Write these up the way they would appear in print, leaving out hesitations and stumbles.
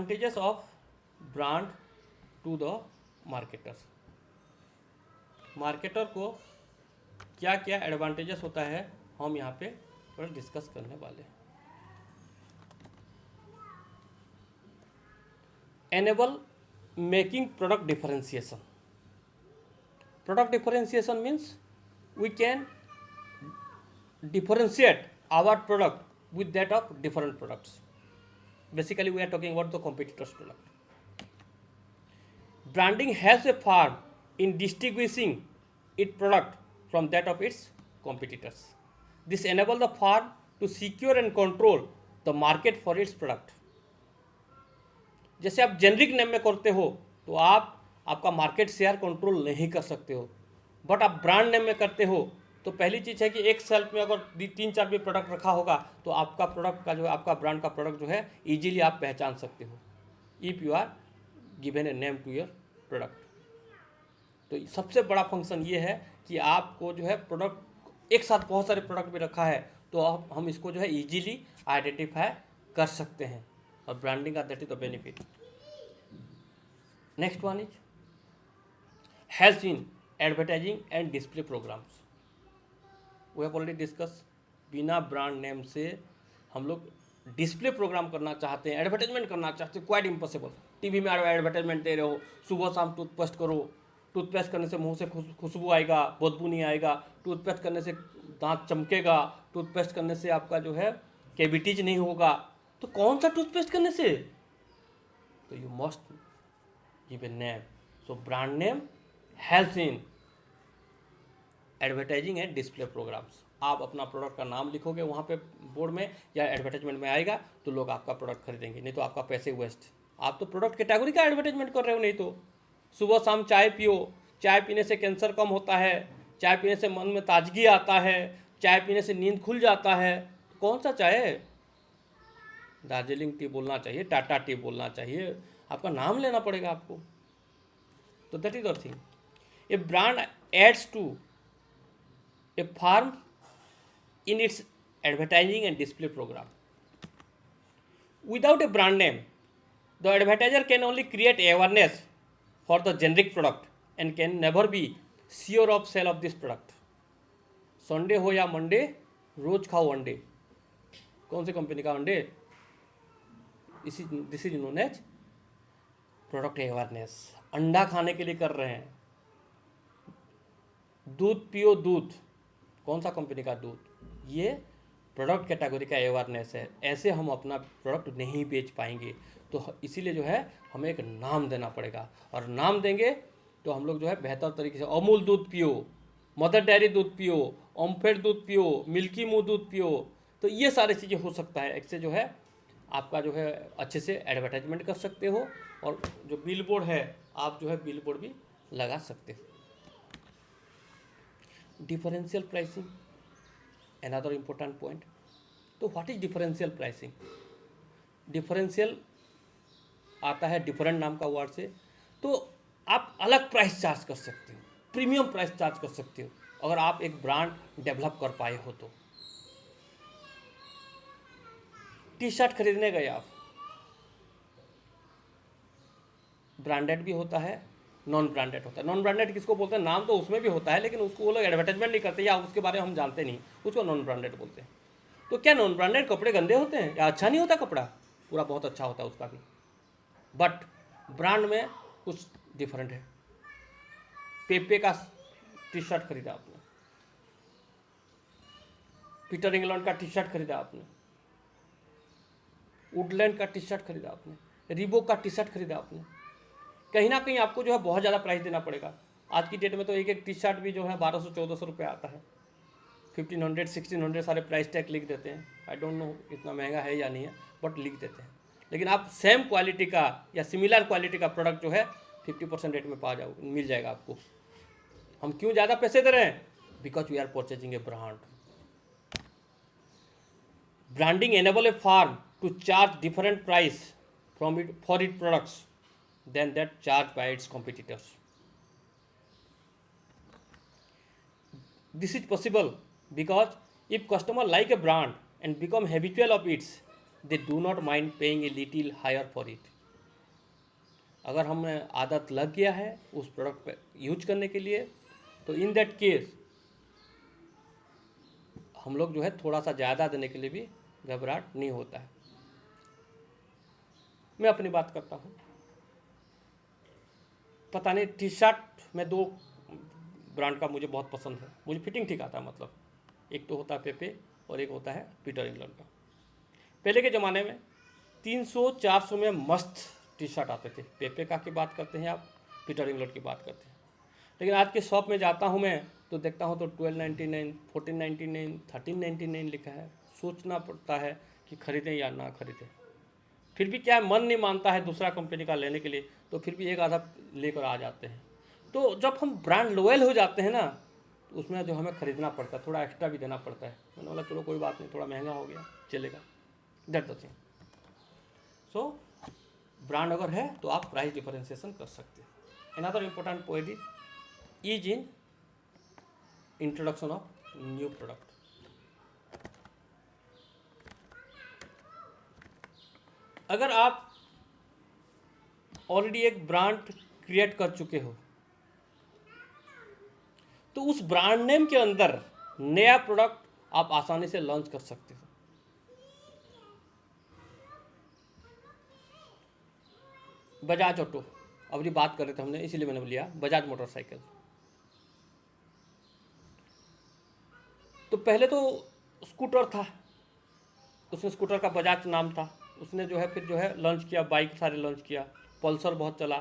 Advantages of brand to the marketers. Marketer को क्या क्या एडवांटेजेस होता है हम यहाँ पे थोड़ा डिस्कस करने वाले हैं। Enable making product differentiation. Product differentiation means we can differentiate our product with that of different products. Basically, we are talking about the competitor's product. Branding helps a firm in distinguishing its product from that of its competitors. This enables the firm to secure and control the market for its product. जैसे आप generic name में करते हो तो आप आपका market share control नहीं कर सकते हो, बट आप ब्रांड नेम में करते हो तो पहली चीज़ है कि एक सेल्फ में अगर 3-4 भी प्रोडक्ट रखा होगा तो आपका प्रोडक्ट का जो है, आपका ब्रांड का प्रोडक्ट जो है इजीली आप पहचान सकते हो if you are given a name to your product. तो सबसे बड़ा फंक्शन ये है कि आपको जो है प्रोडक्ट एक साथ बहुत सारे प्रोडक्ट भी रखा है तो हम इसको जो है इजीली आइडेंटिफाई कर सकते हैं, और ब्रांडिंग का that is the benefit. Next one is help in advertising and display programs. We have already discuss, बिना ब्रांड नेम से हम लोग डिस्प्ले प्रोग्राम करना चाहते हैं, एडवर्टाइजमेंट करना चाहते हैं, क्वाइट इम्पॉसिबल। टीवी में एडवर्टाइजमेंट दे रहे हो, सुबह शाम टूथपेस्ट करो, टूथपेस्ट करने से मुंह से खुशबू आएगा, बदबू नहीं आएगा, टूथपेस्ट करने से दांत चमकेगा, टूथपेस्ट करने से आपका जो है कैविटीज नहीं होगा। तो कौन सा टूथपेस्ट करने से? तो you must give a name. So brand name helps in advertising and display programs. आप अपना प्रोडक्ट का नाम लिखोगे वहाँ पे बोर्ड में या एडवर्टाइजमेंट में आएगा तो लोग आपका प्रोडक्ट खरीदेंगे, नहीं तो आपका पैसे वेस्ट। आप तो प्रोडक्ट कैटेगरी का एडवर्टाइजमेंट कर रहे हो, नहीं तो सुबह शाम चाय पियो, चाय पीने से कैंसर कम होता है, चाय पीने से मन में ताजगी आता है, चाय पीने से नींद खुल जाता है। तो कौन सा चाय है? दार्जिलिंग टी बोलना चाहिए, टाटा टी बोलना चाहिए, आपका नाम लेना पड़ेगा आपको। तो that is the thing. A brand aids to a firm in its advertising and display program. Without a brand name, the advertiser can only create awareness for the generic product and can never be sure of sale of this product. Sunday हो या Monday, रोज खाओ अंडे। कौन सी company का अंडे? This is known as product awareness. अंडा खाने के लिए कर रहे हैं। दूध पियो, दूध कौन सा कंपनी का दूध? ये प्रोडक्ट कैटेगरी का अवेयरनेस है। ऐसे हम अपना प्रोडक्ट नहीं बेच पाएंगे, तो इसीलिए जो है हमें एक नाम देना पड़ेगा, और नाम देंगे तो हम लोग जो है बेहतर तरीके से अमूल दूध पियो, मदर डेयरी दूध पियो, ओमफेड दूध पियो, मिल्की मुंह दूध पियो। तो ये सारी चीज़ें हो सकता है। इससे जो है आपका जो है अच्छे से एडवर्टाइजमेंट कर सकते हो, और जो बिल बोर्ड है आप जो है बिल बोर्ड भी लगा सकते हो। Differential pricing, another important point. तो what is differential pricing? Differential आता है डिफरेंट नाम का वर्ड से। तो आप अलग प्राइस चार्ज कर सकते हो, प्रीमियम प्राइस चार्ज कर सकते हो, अगर आप एक ब्रांड डेवलप कर पाए हो तो। टी शर्ट खरीदने गए आप, ब्रांडेड भी होता है, नॉन ब्रांडेड होता है। नॉन ब्रांडेड किसको बोलते हैं? नाम तो उसमें भी होता है, लेकिन उसको वो लोग एडवर्टाइजमेंट नहीं करते या उसके बारे में हम जानते नहीं, उसको नॉन ब्रांडेड बोलते हैं। तो क्या नॉन ब्रांडेड कपड़े गंदे होते हैं या अच्छा नहीं होता? कपड़ा पूरा बहुत अच्छा होता है उसका भी, बट ब्रांड में कुछ डिफरेंट है। पेपे का टी शर्ट खरीदा आपने, पीटर इंग्लैंड का टी शर्ट खरीदा आपने, वुडलैंड का टी शर्ट खरीदा आपने, रीबॉक का टी शर्ट खरीदा आपने, कहीं ना कहीं आपको जो है बहुत ज़्यादा प्राइस देना पड़ेगा। आज की डेट में तो एक एक टी शर्ट भी जो है 1200-1400 रुपये आता है, 1500-1600 सारे प्राइस टैग लिख देते हैं। आई डोंट नो इतना महंगा है या नहीं है, बट लिख देते हैं। लेकिन आप सेम क्वालिटी का या सिमिलर क्वालिटी का प्रोडक्ट जो है 50% रेट में मिल जाएगा आपको। हम क्यों ज़्यादा पैसे दे रहे हैं? Because we are purchasing a brand. Branding enable a firm to charge different price from it for it products than that charged by its competitors. This is possible because if customer like a brand and become habitual of its, they do not mind paying a little higher for it. अगर हमें आदत लग गया है उस product पे use करने के लिए, तो इन दैट केस हम लोग जो है थोड़ा सा ज़्यादा देने के लिए भी घबराहट नहीं होता है। मैं अपनी बात करता हूँ, पता नहीं टी शर्ट में दो ब्रांड का मुझे बहुत पसंद है, मुझे फिटिंग ठीक आता है, मतलब एक तो होता है पेपे और एक होता है पीटर इंग्लैंड का। पहले के ज़माने में 300-400 में मस्त टी शर्ट आते थे, पेपे का की बात करते हैं आप, पीटर इंग्लैंड की बात करते हैं। लेकिन आज के शॉप में जाता हूँ मैं तो देखता हूँ तो 1299, 1499, 1399 लिखा है। सोचना पड़ता है कि खरीदें या ना खरीदें। फिर भी क्या मन नहीं मानता है दूसरा कंपनी का लेने के लिए, तो फिर भी एक आधा लेकर आ जाते हैं। तो जब हम ब्रांड लॉयल हो जाते हैं ना, तो उसमें जो हमें खरीदना पड़ता है, थोड़ा एक्स्ट्रा भी देना पड़ता है। मैंने बोला चलो कोई बात नहीं, थोड़ा महंगा हो गया चलेगा, that the thing. So brand अगर है तो आप प्राइस डिफरेंशिएशन कर सकते हैं। Another important point is in introduction of new product. अगर आप ऑलरेडी एक ब्रांड क्रिएट कर चुके हो तो उस ब्रांड नेम के अंदर नया प्रोडक्ट आप आसानी से लॉन्च कर सकते हो। बजाज ऑटो अभी बात कर रहे थे हमने, इसीलिए मैंने लिया बजाज मोटरसाइकिल। तो पहले तो स्कूटर था, उसने स्कूटर का बजाज नाम था, उसने जो है फिर जो है लॉन्च किया, बाइक सारे लॉन्च किया। पल्सर बहुत चला,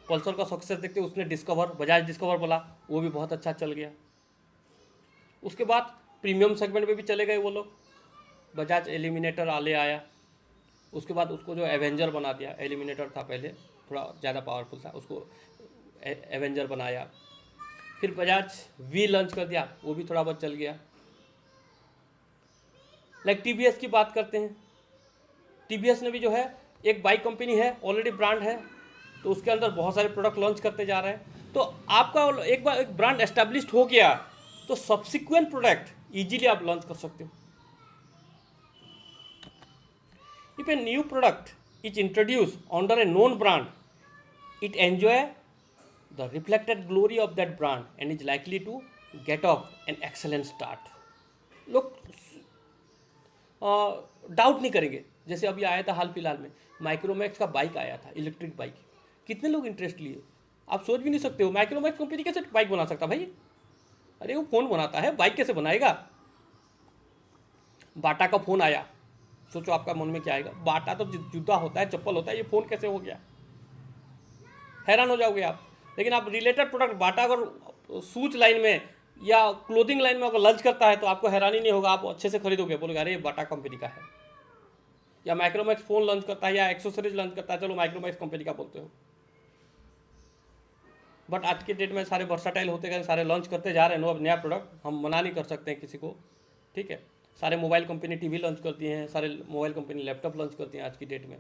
पल्सर का सक्सेस देखते उसने डिस्कवर, बजाज डिस्कवर बोला, वो भी बहुत अच्छा चल गया। उसके बाद प्रीमियम सेगमेंट में भी चले गए वो लोग, बजाज एलिमिनेटर आले आया। उसके बाद उसको जो एवेंजर बना दिया, एलिमिनेटर था पहले थोड़ा ज़्यादा पावरफुल था, उसको एवेंजर बनाया। फिर बजाज वी लॉन्च कर दिया, वो भी थोड़ा बहुत चल गया। लाइक टीवीएस की बात करते हैं, टीवीएस ने भी जो है एक बाइक कंपनी है, ऑलरेडी ब्रांड है, तो उसके अंदर बहुत सारे प्रोडक्ट लॉन्च करते जा रहे हैं। तो आपका एक बार एक ब्रांड एस्टेब्लिश्ड हो गया तो सब्सिक्वेंट प्रोडक्ट इजीली आप लॉन्च कर सकते हो। If a new product is introduce under A known brand, it enjoy the reflected glory of that brand and is likely to get off an excellent start। लोग doubt नहीं करेंगे। जैसे अभी आया था हाल फिलहाल में माइक्रोमैक्स का बाइक आया था, इलेक्ट्रिक बाइक, कितने लोग इंटरेस्ट लिए, आप सोच भी नहीं सकते हो माइक्रोमैक्स कंपनी कैसे बाइक बना सकता भाई। अरे वो फ़ोन बनाता है, बाइक कैसे बनाएगा। बाटा का फ़ोन आया, सोचो आपका मन में क्या आएगा, बाटा तो जूता होता है, चप्पल होता है, ये फ़ोन कैसे हो गया, हैरान हो जाओगे आप। लेकिन आप रिलेटेड प्रोडक्ट बाटा अगर शूज लाइन में या क्लोथिंग लाइन में अगर लॉन्च करता है तो आपको हैरानी नहीं होगा, आप अच्छे से खरीदोगे, बोलोगे अरे ये बाटा कंपनी का है। या माइक्रोमैक्स फ़ोन लॉन्च करता है या एक्सेसरीज लॉन्च करता है, चलो माइक्रोमैक्स कंपनी का बोलते हो। बट आज के डेट में सारे वर्साटाइल होते गए, सारे लॉन्च करते जा रहे हैं। नो, अब नया प्रोडक्ट हम मना नहीं कर सकते हैं किसी को, ठीक है। सारे मोबाइल कंपनी टीवी लॉन्च करती हैं, सारे मोबाइल कंपनी लैपटॉप लॉन्च करती हैं आज की डेट में।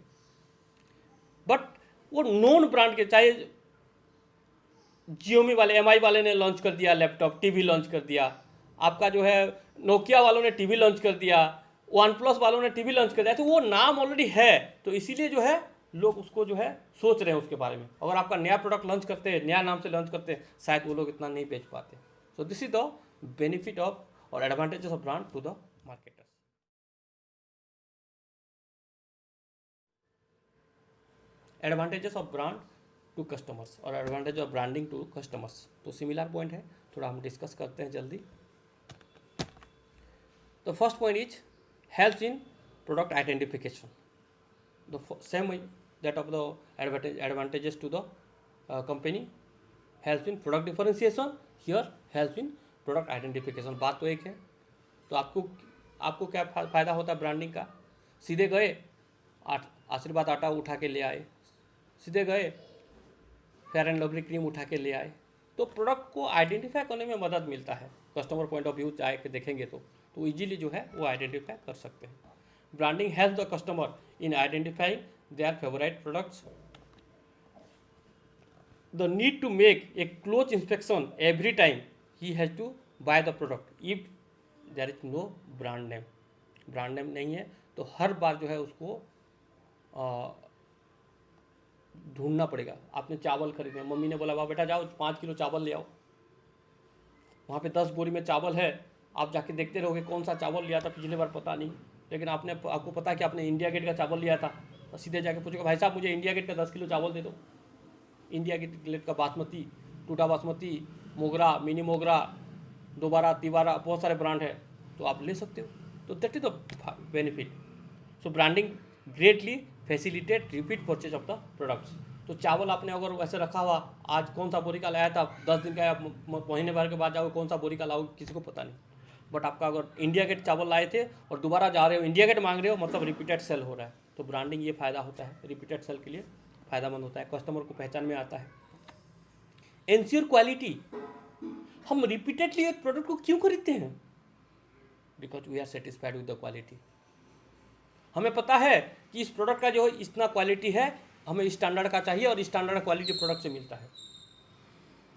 बट वो नॉन ब्रांड के, चाहे जियोमी वाले, एमआई वाले ने लॉन्च कर दिया लैपटॉप, टीवी लॉन्च कर दिया, आपका जो है नोकिया वालों ने टीवी लॉन्च कर दिया, वन प्लस वालों ने टीवी लॉन्च कर दिया, तो वो नाम ऑलरेडी है, तो इसीलिए जो है लोग उसको जो है सोच रहे हैं उसके बारे में। अगर आपका नया प्रोडक्ट लॉन्च करते हैं, नया नाम से लॉन्च करते हैं, शायद वो लोग इतना नहीं बेच पाते। So this is the benefit of और advantages of brand to the marketers. Advantages of brand to customers और advantage of branding to customers, तो सिमिलर पॉइंट है, थोड़ा हम डिस्कस करते हैं जल्दी। The first point is helps in product identification, the same that of the advantages to the company, helps in product differentiation, here helps in product identification। बात तो एक है। तो आपको क्या फ़ायदा होता है ब्रांडिंग का, सीधे गए आशीर्वाद आटा उठा के ले आए, सीधे गए फेयर एंड लवली क्रीम उठा के ले आए, तो प्रोडक्ट को आइडेंटिफाई करने में मदद मिलता है। कस्टमर पॉइंट ऑफ व्यू चाहे के देखेंगे तो इजीली जो है वो आइडेंटिफाई कर सकते हैं। Branding help the customer in identifying their favourite products. The need to make a close inspection every time he has to buy the product if there is no brand name. Brand name नहीं है तो हर बार जो है उसको ढूंढना पड़ेगा। आपने चावल खरीदे, मम्मी ने बोला वाह बेटा जाओ 5 किलो चावल ले आओ, वहाँ पे 10 बोरी में चावल है, आप जाके देखते रहोगे कौन सा चावल लिया था पिछली बार पता नहीं, लेकिन आपको पता है कि आपने इंडिया गेट का चावल लिया था, तो सीधे जाके पूछेगा भाई साहब मुझे इंडिया गेट का 10 किलो चावल दे दो, इंडिया गेट का बासमती, टूटा बासमती, मोगरा, मिनी मोगरा, दोबारा, तिवारा, बहुत सारे ब्रांड है, तो आप ले सकते हो। तो that is the benefit. So branding greatly facilitate repeat purchase of the products. तो चावल आपने अगर वैसे रखा हुआ, आज कौन सा बोरी का लाया था, 10 दिन का या महीने भर के बाद जाओगे कौन सा बोरी का लाओगे किसी को पता नहीं, बट आपका अगर इंडिया गेट चावल लाए थे और दोबारा जा रहे हो इंडिया गेट मांग रहे हो, मतलब रिपीटेड सेल हो रहा है। तो ब्रांडिंग ये फ़ायदा होता है, रिपीटेड सेल के लिए फ़ायदामंद होता है, कस्टमर को पहचान में आता है। एंश्योर क्वालिटी, हम रिपीटेडली एक प्रोडक्ट को क्यों खरीदते हैं? Because we are satisfied with the quality. हमें पता है कि इस प्रोडक्ट का जो इतना क्वालिटी है, हमें स्टैंडर्ड का चाहिए और स्टैंडर्ड क्वालिटी प्रोडक्ट से मिलता है।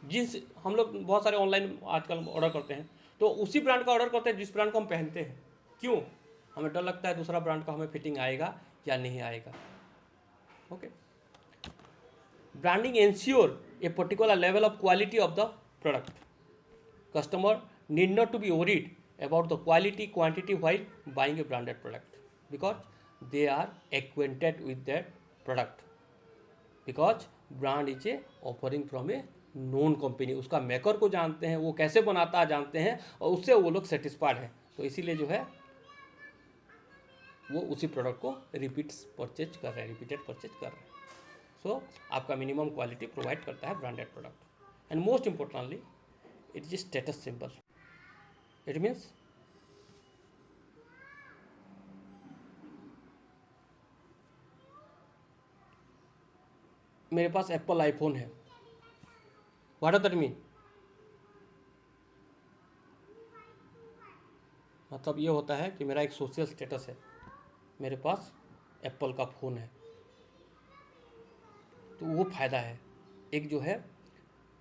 जींस हम लोग बहुत सारे ऑनलाइन आजकल ऑर्डर करते हैं, तो उसी ब्रांड का ऑर्डर करते हैं जिस ब्रांड को हम पहनते हैं। क्यों? हमें डर लगता है दूसरा ब्रांड का हमें फिटिंग आएगा या नहीं आएगा। Okay, branding ensure a particular level of quality of the product. Customer need not to be worried about the quality quantity while buying a branded product, because they are acquainted with that product, because brand is a offering from a known company। उसका maker को जानते हैं, वो कैसे बनाता है जानते हैं, और उससे वो लोग सेटिस्फाइड है, तो इसीलिए जो है वो उसी प्रोडक्ट को रिपीटेड परचेज कर रहे हैं। सो आपका मिनिमम क्वालिटी प्रोवाइड करता है branded product. And most importantly it is status symbol. It means मेरे पास एप्पल आईफोन है, व्हाट डज दैट मीन? मतलब ये होता है कि मेरा एक सोशल स्टेटस है, मेरे पास एप्पल का फ़ोन है, तो वो फ़ायदा है। एक जो है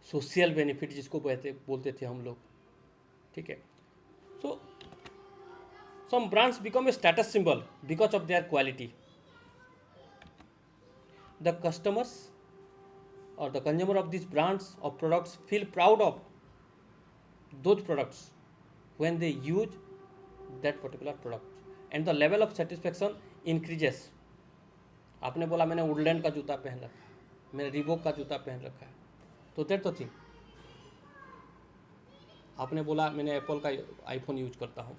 सोशल बेनिफिट जिसको बोलते थे हम लोग, ठीक है। So some brands become a status symbol because of their quality. The customers or the consumer of these brands or products feel proud of those products when they use that particular product, and the level of satisfaction increases। आपने बोला मैंने Woodland का जूता पहन रखा है, मैंने Reebok का जूता पहन रखा है, तो दैट द थिंग। आपने बोला मैंने एप्पल का आईफोन यूज करता हूँ,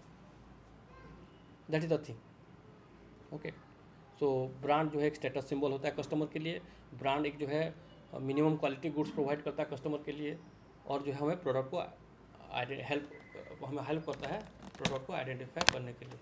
that is the thing. Okay, so brand जो है एक स्टेटस सिंबल होता है कस्टमर के लिए। ब्रांड एक जो है मिनिमम क्वालिटी गुड्स प्रोवाइड करता है कस्टमर के लिए, और जो है हमें प्रोडक्ट को हेल्प करता है प्रोडक्ट को आइडेंटिफाई करने के लिए।